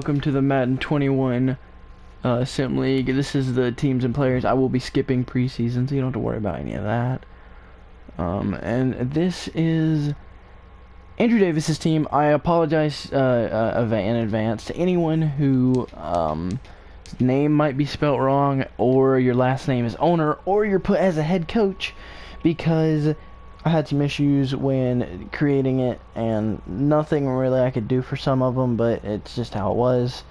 Welcome to the Madden 21 Sim League. This is the teams and players. I will be skipping preseason, so you don't have to worry about any of that. And this is Andrew Davis's team. I apologize in advance to anyone who name might be spelt wrong, or your last name is owner, or you're put as a head coach, because I had some issues when creating it, and nothing really I could do for some of them, but it's just how it was.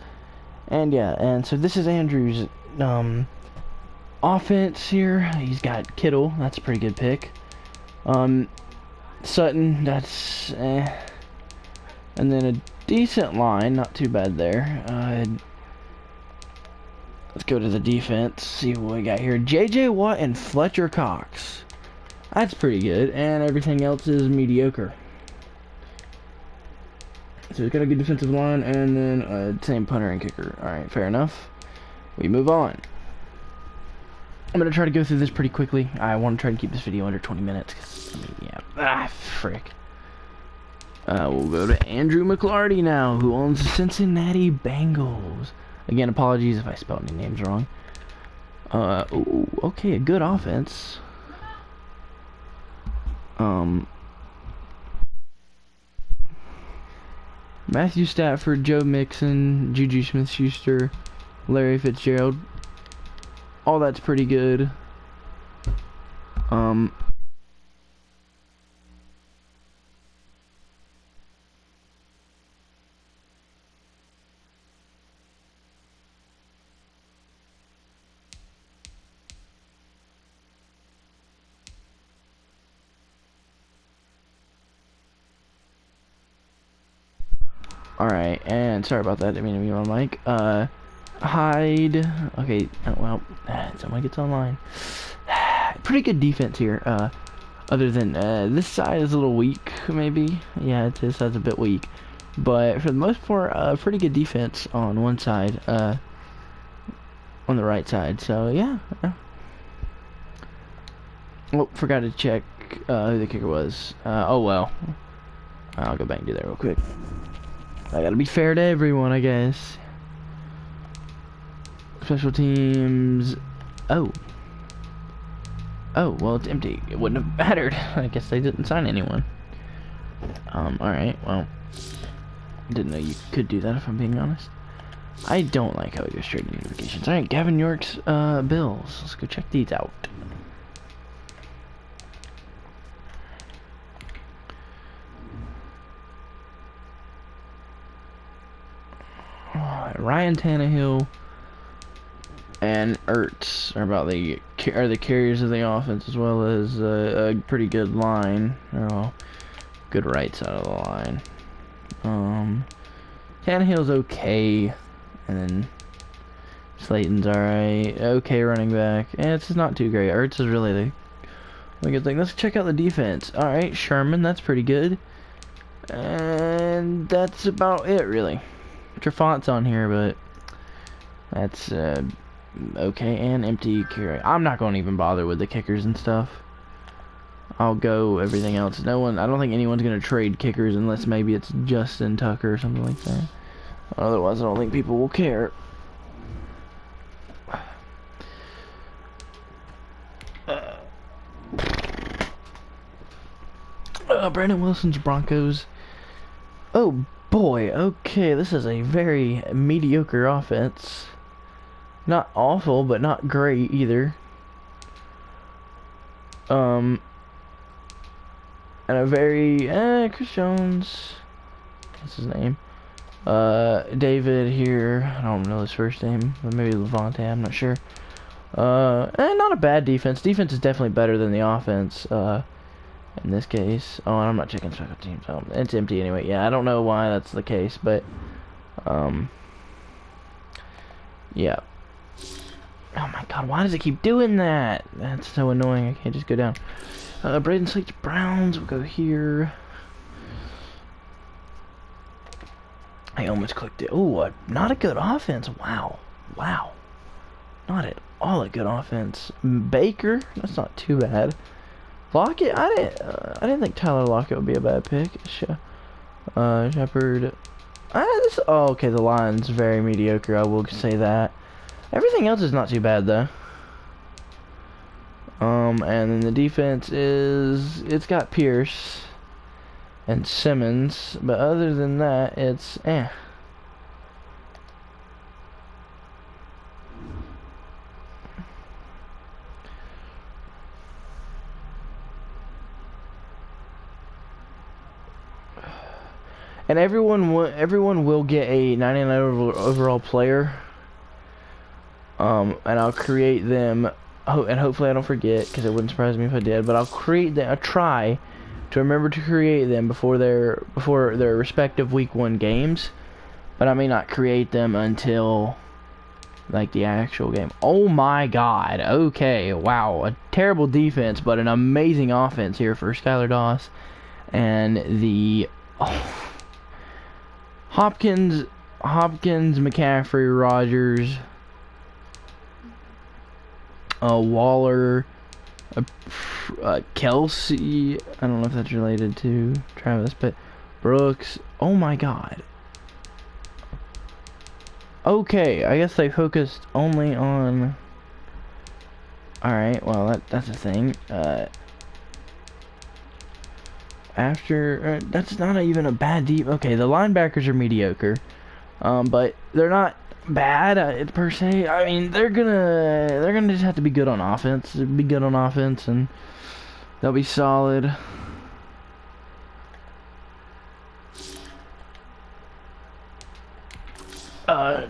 And yeah, and so this is Andrew's offense here. He's got Kittle, that's a pretty good pick. Sutton, that's and then a decent line, not too bad there. Let's go to the defense, see what we got here. J.J. Watt and Fletcher Cox. That's pretty good, and everything else is mediocre. So he's got a good defensive line, and then same punter and kicker. Alright, fair enough. We move on. I'm going to try to go through this pretty quickly. I want to try to keep this video under 20 minutes, because, I mean, yeah, frick. We'll go to Andrew McLarty now, who owns the Cincinnati Bengals. Again, apologies if I spelled any names wrong. Ooh, okay, a good offense. Matthew Stafford, Joe Mixon, Juju Smith-Schuster, Larry Fitzgerald. All that's pretty good. Alright, and sorry about that, I didn't mean to be on mic. Hyde. Okay, well, someone gets online. Pretty good defense here. Other than, this side is a little weak, maybe. Yeah, this side's a bit weak. But for the most part, pretty good defense on one side, on the right side. So, yeah. Oh, forgot to check, who the kicker was. Oh, well. I'll go back and do that real quick. I gotta be fair to everyone, I guess. Special teams. Oh, well, it's empty. It wouldn't have mattered. I guess they didn't sign anyone. Alright, well. Didn't know you could do that, if I'm being honest. I don't like how it goes straight to notifications. Alright, Gavin York's Bills. Let's go check these out. Ryan Tannehill and Ertz are the carriers of the offense, as well as a pretty good line. Oh, good right side of the line. Tannehill's okay, and then Slayton's alright. Okay, running back. And it's not too great. Ertz is really the good thing. Let's check out the defense. Alright, Sherman, that's pretty good. And that's about it, really. Trafant's on here, but that's okay. And empty carry. I'm not going to even bother with the kickers and stuff. I'll go everything else. I don't think anyone's going to trade kickers unless maybe it's Justin Tucker or something like that. Otherwise, I don't think people will care. Brandon Wilson's Broncos. Oh boy, okay, this is a very mediocre offense. Not awful, but not great either. And a very, Chris Jones, what's his name? David here, I don't know his first name, but maybe Levante, I'm not sure. Not a bad defense. Defense is definitely better than the offense, in this case. Oh, I'm not checking special teams. It's empty anyway. Yeah, I don't know why that's the case, but yeah. Oh my god, why does it keep doing that? That's so annoying. I can't just go down. Braden Slate's Browns. We'll go here. I almost clicked it. Oh, not a good offense. Wow. Not at all a good offense. Baker. That's not too bad. Lockett, I didn't think Tyler Lockett would be a bad pick. Shepard, Oh, okay, the line's very mediocre, I will say that. Everything else is not too bad, though. And then the defense is... It's got Pierce and Simmons, but other than that, it's eh. And everyone will get a 99 overall player. And I'll create them, and hopefully I don't forget, because it wouldn't surprise me if I did. But I'll create them. I try to remember to create them before their respective week 1 games. But I may not create them until like the actual game. Oh my God! Okay, wow, a terrible defense, but an amazing offense here for Skylar Doss and the. Oh, Hopkins, McCaffrey, Rogers, Waller, Kelsey. I don't know if that's related to Travis, but Brooks. Oh my God. Okay, I guess they focused only on. All right, well that's a thing. That's not even a bad deep. Okay, the linebackers are mediocre, but they're not bad per se. I mean, they're gonna just have to be good on offense. And they'll be solid.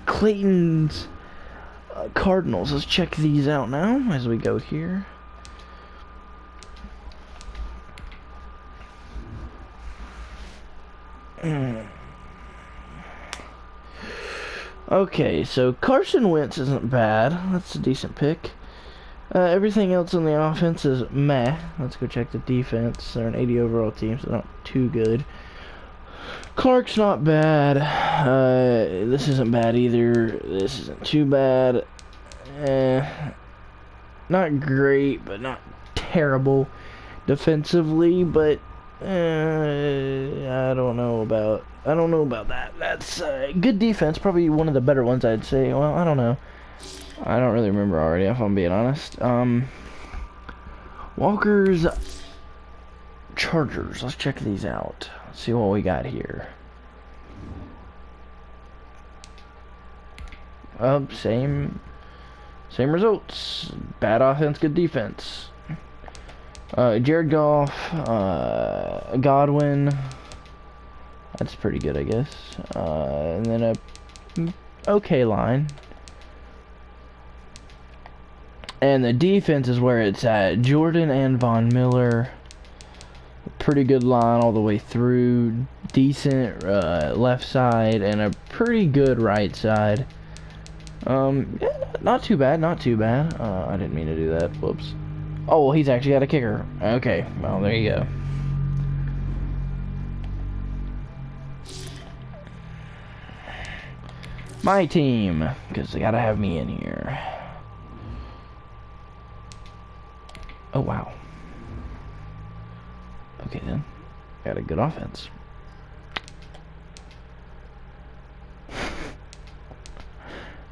Clayton's Cardinals. Let's check these out now as we go here. Okay, so Carson Wentz isn't bad. That's a decent pick. Everything else on the offense is meh. Let's go check the defense. They're an 80 overall team, so not too good. Clark's not bad. This isn't bad either. This isn't too bad. Not great, but not terrible defensively, but I don't know about that. That's good defense, probably one of the better ones, I'd say. Well, I don't know. I don't really remember already, if I'm being honest. Walker's Chargers. Let's check these out. Let's see what we got here. Same results. Bad offense, good defense. Jared Goff, Godwin. That's pretty good, I guess. And then a okay line. And the defense is where it's at. Jordan and Von Miller. Pretty good line all the way through. Decent left side and a pretty good right side. Yeah, not too bad, I didn't mean to do that. Whoops. Oh, well, he's actually got a kicker. Okay, well, there you go. My team, because they gotta have me in here. Oh, wow. Okay, then. Got a good offense.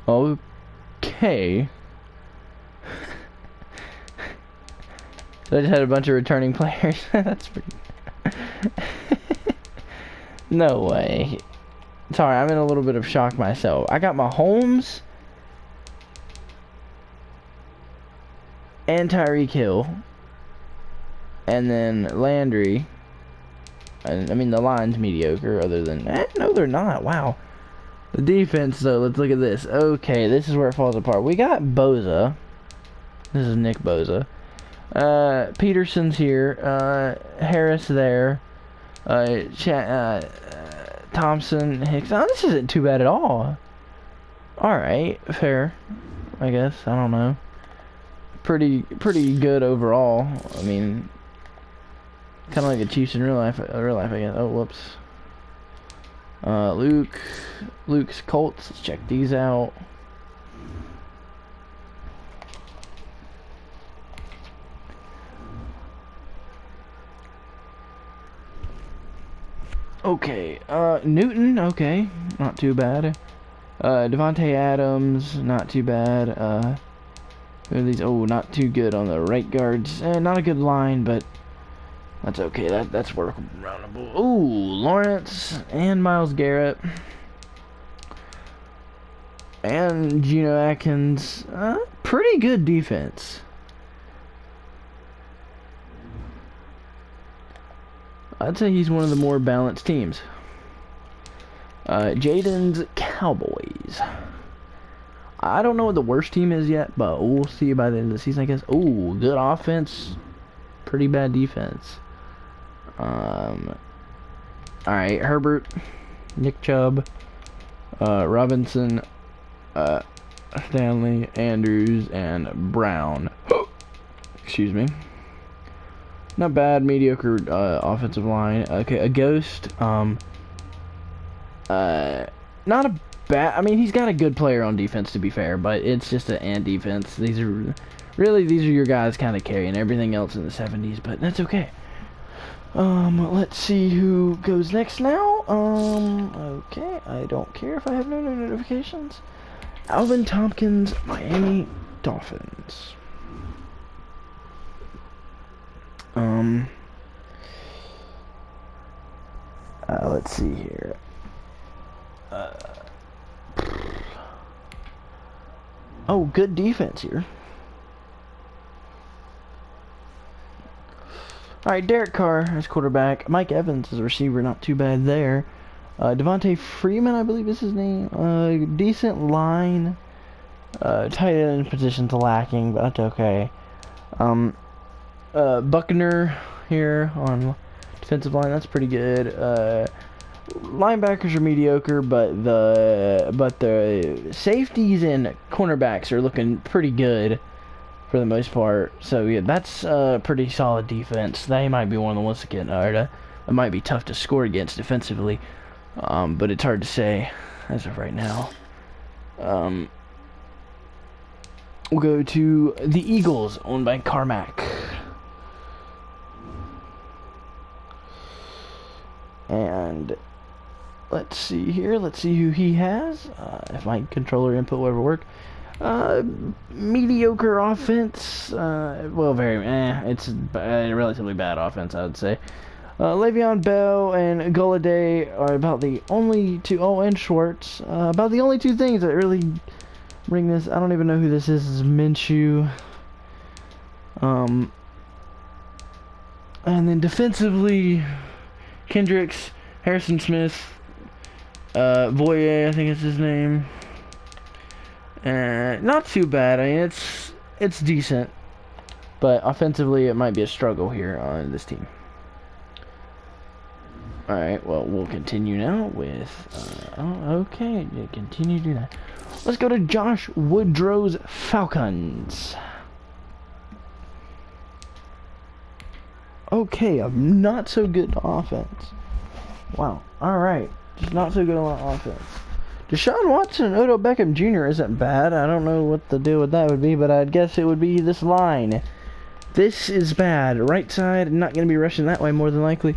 Okay. So I just had a bunch of returning players. That's pretty... No way. Sorry, I'm in a little bit of shock myself. I got Mahomes and Tyreek Hill. And then Landry. And, I mean, the line's mediocre other than... no, they're not. Wow. The defense, though, let's look at this. Okay, this is where it falls apart. We got Boza. This is Nick Boza. Peterson's here. Harris there. Thompson, Hicks. Oh, this isn't too bad at all. Alright, fair. I guess. I don't know. Pretty good overall. I mean, kind of like the Chiefs in real life, I guess. Oh, whoops. Luke's Colts. Let's check these out. Okay, Newton, okay, not too bad. Devontae Adams, not too bad. Who are these? Oh, not too good on the right guards. Not a good line, but that's okay. That's workable. Ooh, Lawrence and Myles Garrett and Geno Atkins. Pretty good defense. I'd say he's one of the more balanced teams. Jaden's Cowboys. I don't know what the worst team is yet, but we'll see by the end of the season, I guess. Ooh, good offense, pretty bad defense. Alright, Herbert, Nick Chubb, Robinson, Stanley, Andrews, and Brown. Excuse me. Not bad, mediocre offensive line. Okay, a ghost. Not a bad. I mean, he's got a good player on defense, to be fair, but it's just an and defense. These are your guys kind of carrying everything else in the 70s, but that's okay. Let's see who goes next now. Okay, I don't care if I have no notifications. Alvin Tompkins, Miami Dolphins. Let's see here. Oh, good defense here. Alright, Derek Carr as quarterback. Mike Evans as a receiver, not too bad there. Devontae Freeman, I believe is his name. Decent line. Tight end position's lacking, but that's okay. Buckner here on defensive line, that's pretty good. Linebackers are mediocre, but the safeties and cornerbacks are looking pretty good for the most part. So yeah, that's a pretty solid defense. They might be one of the ones to get it might be tough to score against defensively, but it's hard to say as of right now. We'll go to the Eagles, owned by Carmack. And let's see here. Let's see who he has. If my controller input will ever work. Mediocre offense. Well, it's a relatively bad offense, I would say. Le'Veon Bell and Golladay are about the only two. Oh, and Schwartz. About the only two things that really bring this. I don't even know who this is. This is Minshew. And then defensively, Kendricks, Harrison Smith, Voye, I think is his name. Not too bad. I mean, it's decent, but offensively, it might be a struggle here on this team. All right. Well, we'll continue now with. Okay. Continue to do that. Let's go to Josh Woodrow's Falcons. Okay, a not so good offense. Wow. Alright. Just not so good on offense. Deshaun Watson and Odell Beckham Jr. isn't bad. I don't know what the deal with that would be, but I'd guess it would be this line. This is bad. Right side, not going to be rushing that way more than likely.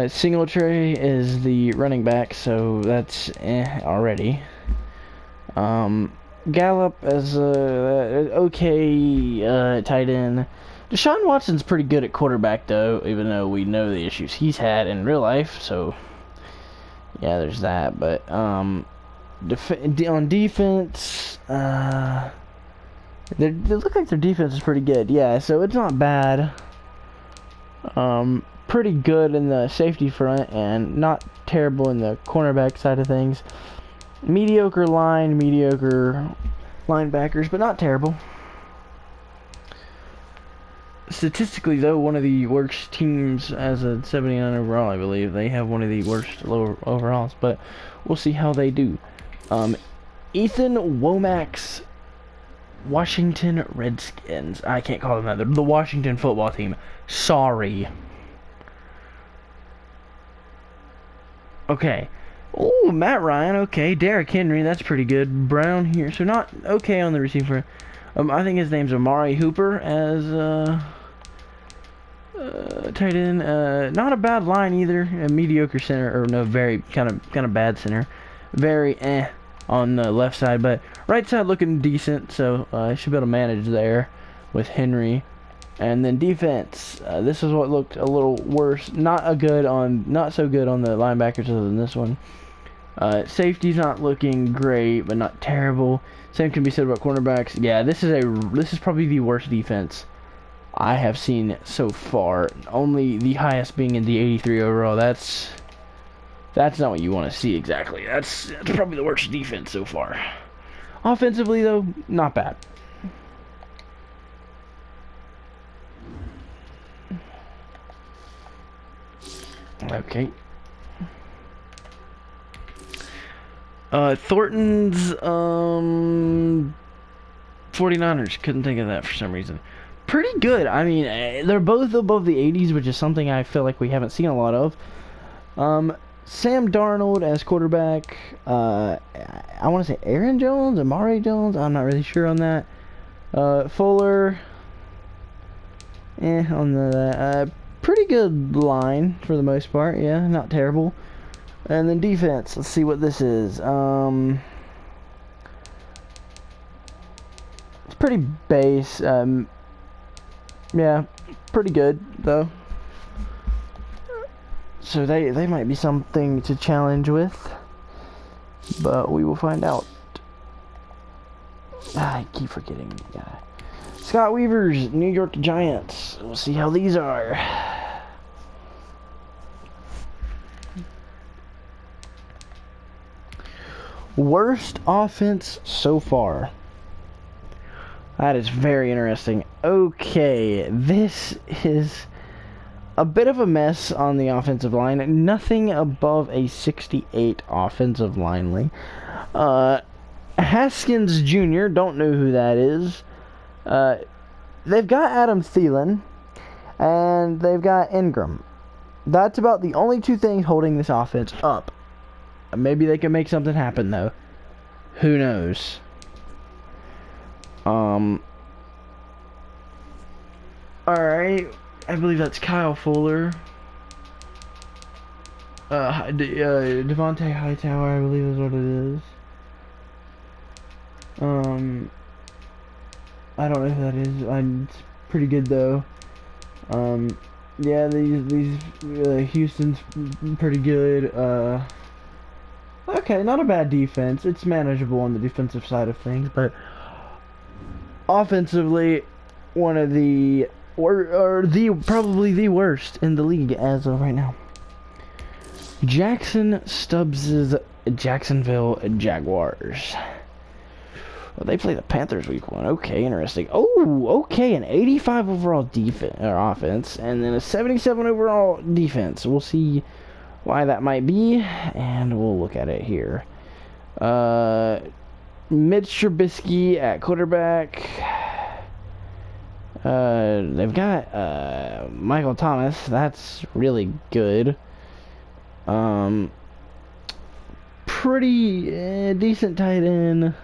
Singletary is the running back, so that's already. Gallup as a okay tight end. Deshaun Watson's pretty good at quarterback, though, even though we know the issues he's had in real life, so yeah, there's that. But on defense, they look like their defense is pretty good, yeah, so it's not bad. Pretty good in the safety front, and not terrible in the cornerback side of things. Mediocre line, mediocre linebackers, but not terrible. Statistically, though, one of the worst teams as a 79 overall, I believe. They have one of the worst lower overalls, but we'll see how they do. Ethan Womack's Washington Redskins. I can't call them that. They're the Washington football team. Sorry. Okay. Oh, Matt Ryan. Okay. Derrick Henry. That's pretty good. Brown here. So not okay on the receiver. I think his name's Amari Hooper as Tight end, not a bad line either. A mediocre center, or no, very kind of bad center. Very on the left side, but right side looking decent. So I should be able to manage there with Henry. And then defense, this is what looked a little worse. Not so good on the linebackers other than this one. Safety's not looking great, but not terrible. Same can be said about cornerbacks. Yeah, this is probably the worst defense I have seen so far. Only the highest being in the 83 overall. That's not what you want to see exactly. That's probably the worst defense so far. Offensively though, not bad. Okay. Thornton's 49ers. Couldn't think of that for some reason. Pretty good. I mean, they're both above the 80s, which is something I feel like we haven't seen a lot of. Sam Darnold as quarterback. I want to say Aaron Jones, Amari Jones. I'm not really sure on that. Fuller. On the pretty good line for the most part. Yeah, not terrible. And then defense. Let's see what this is. It's pretty base. Yeah, pretty good though. So they might be something to challenge with, but we will find out. I keep forgetting. Yeah. Scott Weaver's New York Giants. We'll see how these are. Worst offense so far. That is very interesting. Okay, this is a bit of a mess on the offensive line. Nothing above a 68 offensive line. Haskins Jr., don't know who that is. They've got Adam Thielen, and they've got Ingram. That's about the only two things holding this offense up. Maybe they can make something happen, though. Who knows? Alright. I believe that's Kyle Fuller. Devontae Hightower, I believe is what it is. I don't know who that is. It's pretty good, though. Yeah, these Houston's pretty good. Okay, not a bad defense. It's manageable on the defensive side of things, but offensively, one of the probably the worst in the league as of right now. Jackson Stubbs' Jacksonville Jaguars. Well, they play the Panthers week 1. Okay, interesting. Oh, okay, an 85 overall defense or offense, and then a 77 overall defense. We'll see why that might be, and we'll look at it here. Mitch Trubisky at quarterback. They've got Michael Thomas. That's really good. Pretty decent tight end.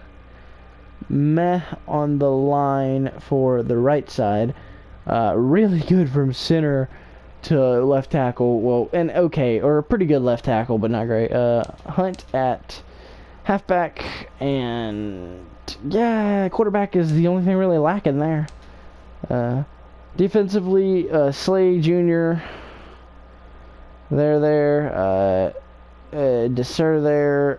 Meh on the line for the right side. Really good from center to left tackle. Well, and okay, or a pretty good left tackle, but not great. Hunt at halfback, and yeah, quarterback is the only thing really lacking there. Defensively, Slay Jr. There. Deser there.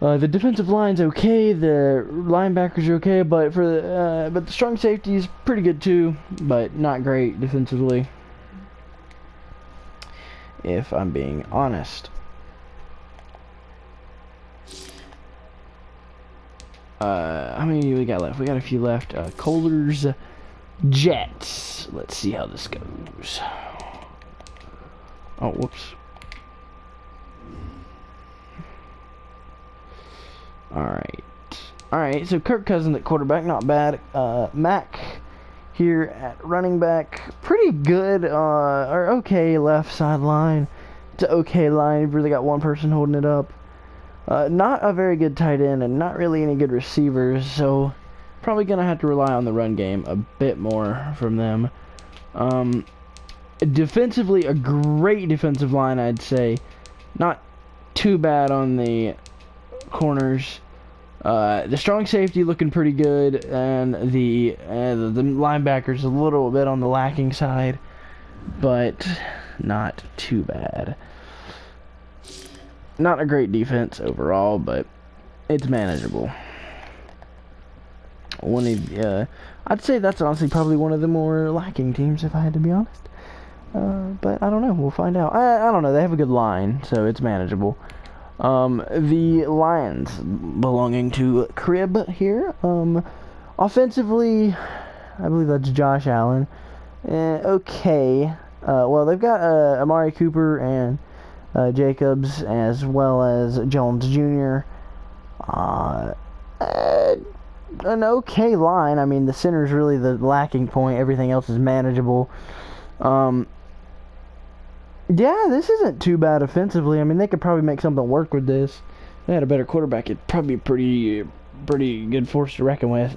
The defensive line's okay. The linebackers are okay, but but the strong safety is pretty good too, but not great defensively, if I'm being honest. How many we got left? We got a few left. Kohler's Jets. Let's see how this goes. Oh, whoops. Alright, so Kirk Cousins at quarterback, not bad. Mack here at running back, pretty good, or okay left sideline. It's an okay line, you've really got one person holding it up. Not a very good tight end, and not really any good receivers, so probably going to have to rely on the run game a bit more from them. Defensively, a great defensive line, I'd say. Not too bad on the corners. The strong safety looking pretty good, and the linebackers a little bit on the lacking side, but not too bad. Not a great defense overall, but it's manageable. I'd say that's honestly probably one of the more lacking teams, if I had to be honest. But I don't know. We'll find out. I don't know. They have a good line, so it's manageable. The Lions, belonging to Crib here. Offensively, I believe that's Josh Allen. Okay. Well, they've got Amari Cooper and Jacobs, as well as Jones Jr. An okay line. I mean, the center is really the lacking point. Everything else is manageable. Yeah, this isn't too bad offensively. I mean, they could probably make something work with this. If they had a better quarterback, it'd probably be pretty good force to reckon with.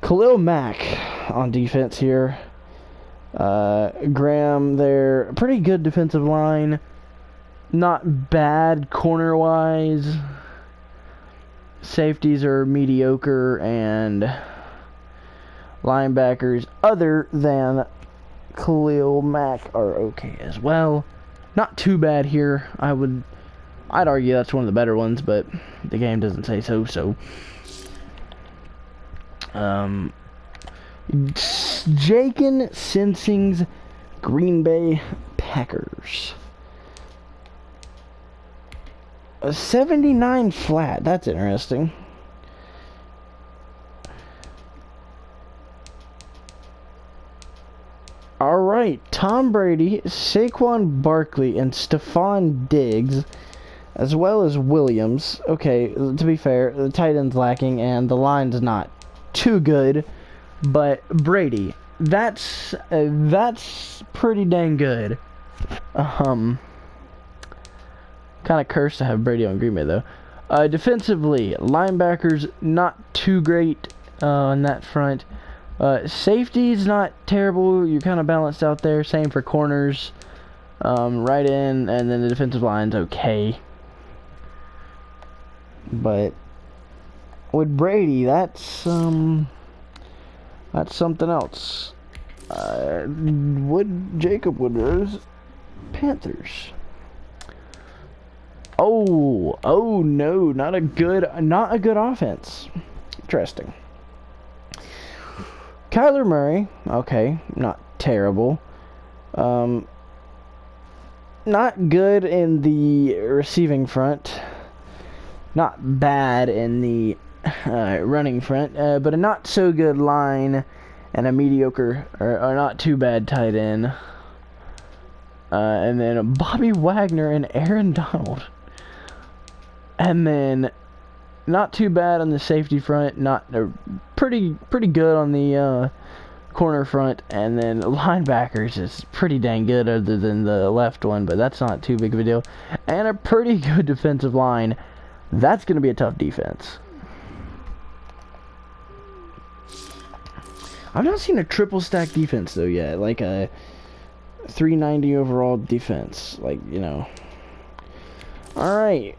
Khalil Mack on defense here. Graham there. Pretty good defensive line. Not bad corner-wise. Safeties are mediocre, and linebackers other than Khalil Mack are okay as well. Not too bad here. I'd argue that's one of the better ones, but the game doesn't say so. Jakin Sensing's Green Bay Packers. A 79 flat. That's interesting. Alright, Tom Brady, Saquon Barkley, and Stephon Diggs, as well as Williams. Okay, to be fair, the tight end's lacking, and the line's not too good, but Brady, that's pretty dang good. Kind of cursed to have Brady on Green Bay, though. Defensively, linebackers, not too great on that front. Safety's not terrible. You're kind of balanced out there. Same for corners. Right in, and then the defensive line's okay. But with Brady, that's something else. Jacob Woodrow's Panthers. Oh no, not a good offense. Interesting. Kyler Murray, okay, not terrible. Not good in the receiving front. Not bad in the running front, but a not so good line and a mediocre or not too bad tight end. And then Bobby Wagner and Aaron Donald. And then not too bad on the safety front, not pretty good on the corner front, and then linebackers is pretty dang good other than the left one, but that's not too big of a deal. And a pretty good defensive line. That's going to be a tough defense. I've not seen a triple stack defense though yet, like a 390 overall defense, like, you know. Alright,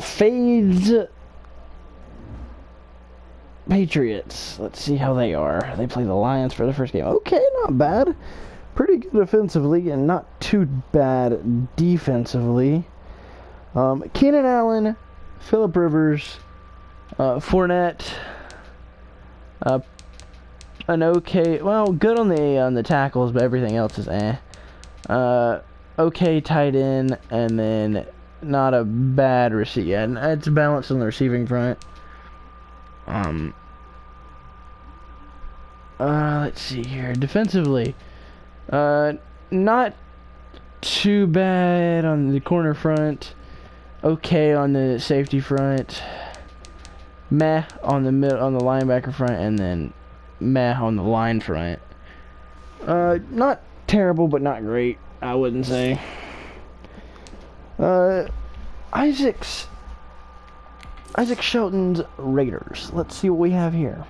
Fades Patriots. Let's see how they are. They play the Lions for the first game. Okay, not bad. Pretty good offensively and not too bad defensively. Keenan Allen, Phillip Rivers, Fournette, an okay, well, good on the tackles, but everything else is okay tight end, and then not a bad receiver. Yeah, and it's balanced on the receiving front. Let's see here. Defensively, not too bad on the corner front. Okay on the safety front. Meh on the linebacker front, and then meh on the line front. Not terrible, but not great, I wouldn't say. Isaac Shelton's Raiders. Let's see what we have here.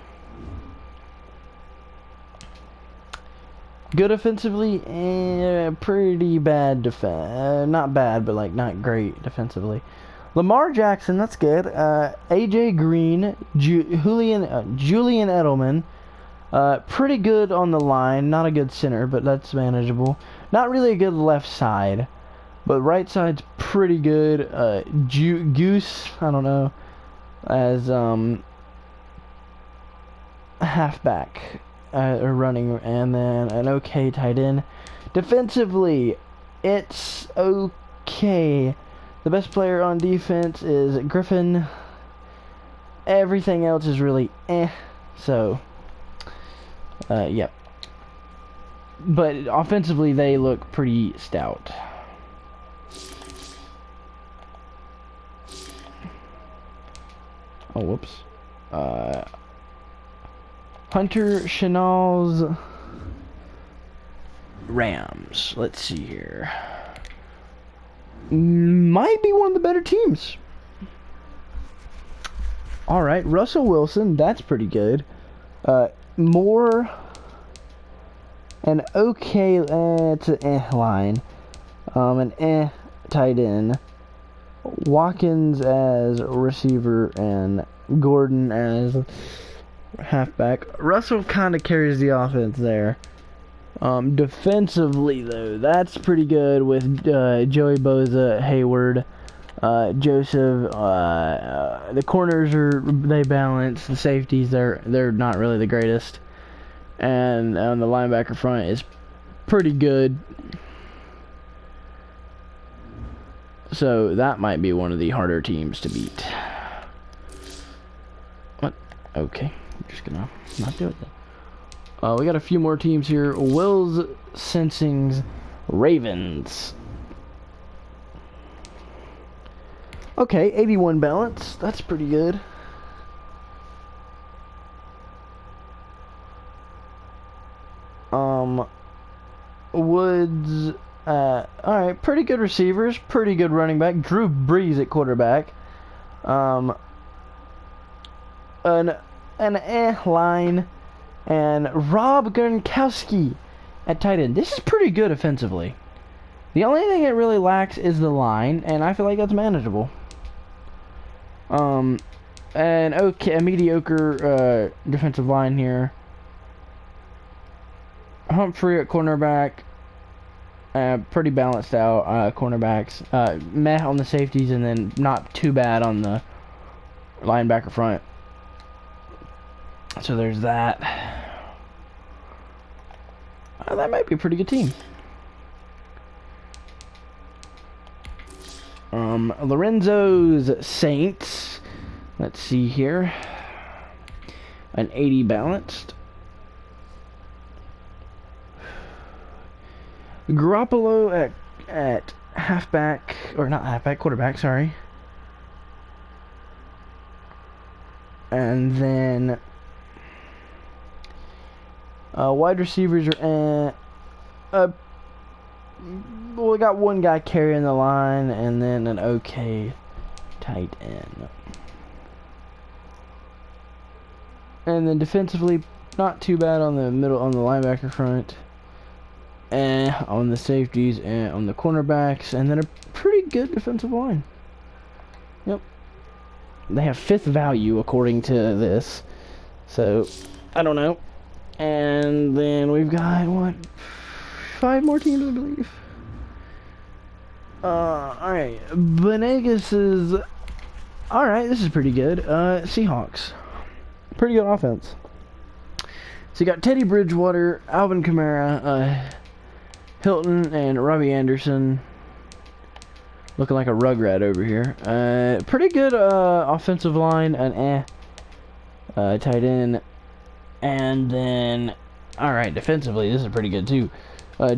Good offensively, pretty bad not bad, but like not great defensively. Lamar Jackson, that's good. AJ Green, Julian Edelman, pretty good on the line. Not a good center, but that's manageable. Not really a good left side, but right side's pretty good. Goose, I don't know, as halfback. Running, and then an okay tight end. Defensively, it's okay. The best player on defense is Griffin. Everything else is really so, yep. But offensively, they look pretty stout. Oh, whoops. Hunter Chenal's Rams. Let's see here. Might be one of the better teams. Alright, Russell Wilson. That's pretty good. Moore. An okay, it's an line. An tight end. Watkins as receiver and Gordon as halfback. Russell kind of carries the offense there. Defensively, though, that's pretty good with Joey Bosa, Hayward, Joseph. The corners they balance. The safeties they're not really the greatest, and on the linebacker front is pretty good. So that might be one of the harder teams to beat. What? Okay. I'm just gonna not do it then. We got a few more teams here. Will's Sensing's Ravens. Okay, 81 balance. That's pretty good. Woods. Alright, pretty good receivers. Pretty good running back. Drew Brees at quarterback. An line, and Rob Gronkowski at tight end. This is pretty good offensively. The only thing it really lacks is the line, and I feel like that's manageable. And okay, a mediocre defensive line here. Humphrey at cornerback. Pretty balanced out cornerbacks. Meh on the safeties, and then not too bad on the linebacker front. So there's that. That might be a pretty good team. Lorenzo's Saints. Let's see here. An 80 balanced. Garoppolo at halfback, or not halfback, quarterback, sorry. And then wide receivers are we got one guy carrying the line, and then an okay tight end. And then defensively, not too bad on the middle, on the linebacker front, and on the safeties, and on the cornerbacks, and then a pretty good defensive line. Yep. They have 5th value according to this, so I don't know. And then we've got what, 5 more teams, I believe. Alright, Benegas is alright. This is pretty good. Seahawks, pretty good offense. So you got Teddy Bridgewater, Alvin Kamara, Hilton, and Robbie Anderson. Looking like a rugrat over here. Pretty good offensive line, an tight end, and then alright, defensively this is pretty good too.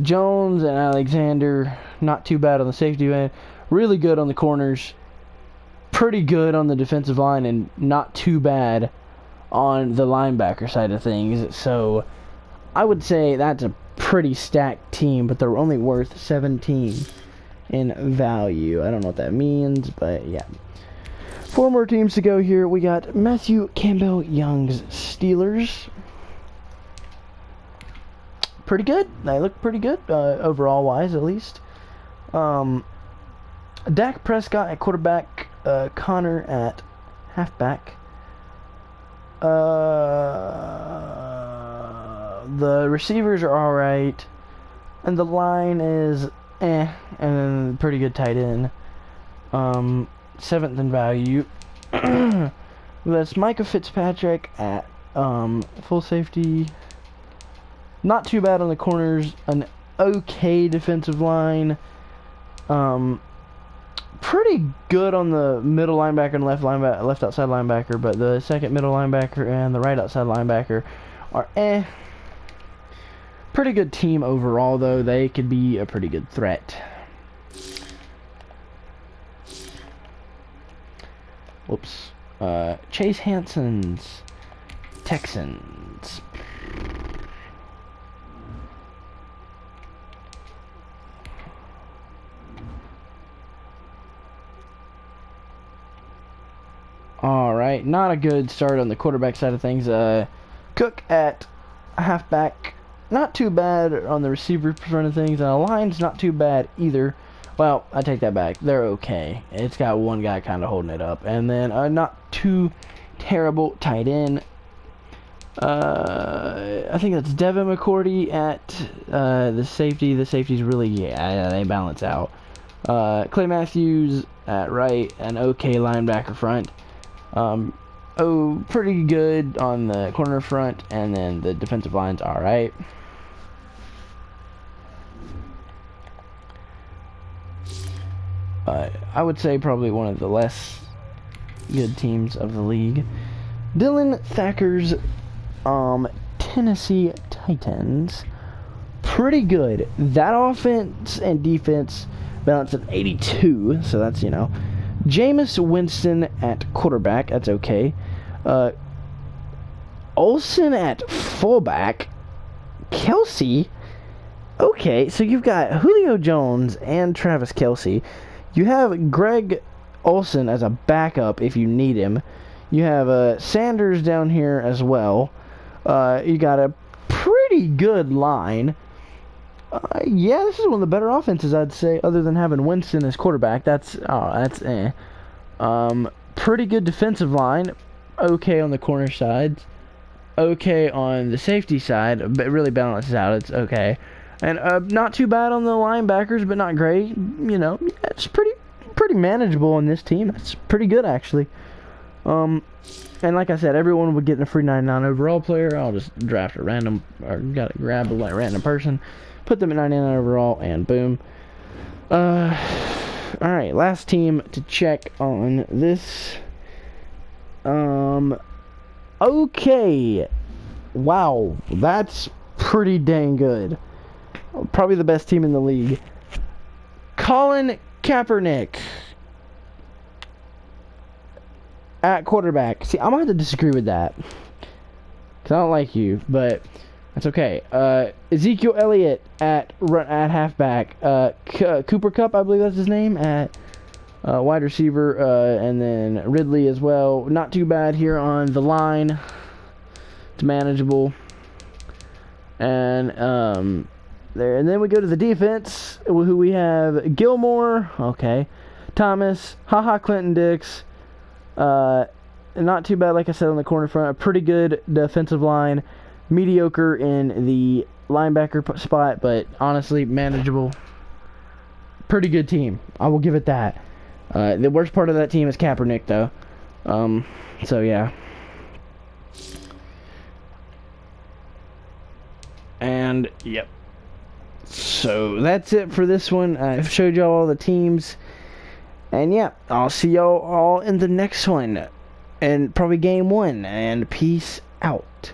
Jones and Alexander, not too bad on the safety end, really good on the corners, pretty good on the defensive line, and not too bad on the linebacker side of things. So I would say that's a pretty stacked team, but they're only worth 17 in value. I don't know what that means, but yeah. 4 more teams to go here. We got Matthew Campbell Young's Steelers. pretty good. They look pretty good, overall wise, at least. Dak Prescott at quarterback, Connor at halfback. The receivers are alright, and the line is and then pretty good tight end. 7th in value. That's Micah Fitzpatrick at full safety. Not too bad on the corners. An okay defensive line. Pretty good on the middle linebacker and left outside linebacker, but the second middle linebacker and the right outside linebacker are pretty good team overall, though. They could be a pretty good threat. Whoops. Chase Hansen's Texans. Alright, not a good start on the quarterback side of things. Cook at halfback, not too bad on the receiver front of things. And the line's not too bad either. Well, I take that back. They're okay. It's got one guy kind of holding it up. And then not too terrible tight end. I think that's Devin McCourty at the safety. The safety's really, yeah, they balance out. Clay Matthews at right, an okay linebacker front. Pretty good on the corner front, and then the defensive line's alright. I would say probably one of the less good teams of the league. Dylan Thacker's Tennessee Titans. Pretty good. That offense and defense balance at 82, so that's, you know. Jameis Winston at quarterback, that's okay. Olsen at fullback. Kelsey, okay, so you've got Julio Jones and Travis Kelsey. You have Greg Olsen as a backup if you need him. You have Sanders down here as well. You got a pretty good line. Yeah, this is one of the better offenses, I'd say, other than having Winston as quarterback. That's pretty good defensive line. Okay on the corner sides. Okay on the safety side, but it really balances out. It's okay. And not too bad on the linebackers, but not great. You know, it's pretty manageable on this team. It's pretty good, actually. And like I said, everyone would get a free 99 overall player. I'll just draft a random, or gotta grab a random person, put them at 99 overall, and boom. Alright, last team to check on this. Okay. Wow, that's pretty dang good. Probably the best team in the league. Colin Kaepernick at quarterback. See, I'm going to have to disagree with that, because I don't like you, but that's okay. Ezekiel Elliott at halfback. Cooper Kupp, I believe that's his name, at wide receiver. And then Ridley as well. Not too bad here on the line. It's manageable. And there, and then we go to the defense, who we have Gilmore, okay, Thomas, Clinton Dix. Not too bad, like I said, on the corner front. A pretty good defensive line. Mediocre in the linebacker spot, but honestly manageable. Pretty good team, I will give it that. The worst part of that team is Kaepernick, though. So yeah. And yep. So that's it for this one. I've showed y'all all the teams. And yeah, I'll see y'all all in the next one. And probably game 1. And peace out.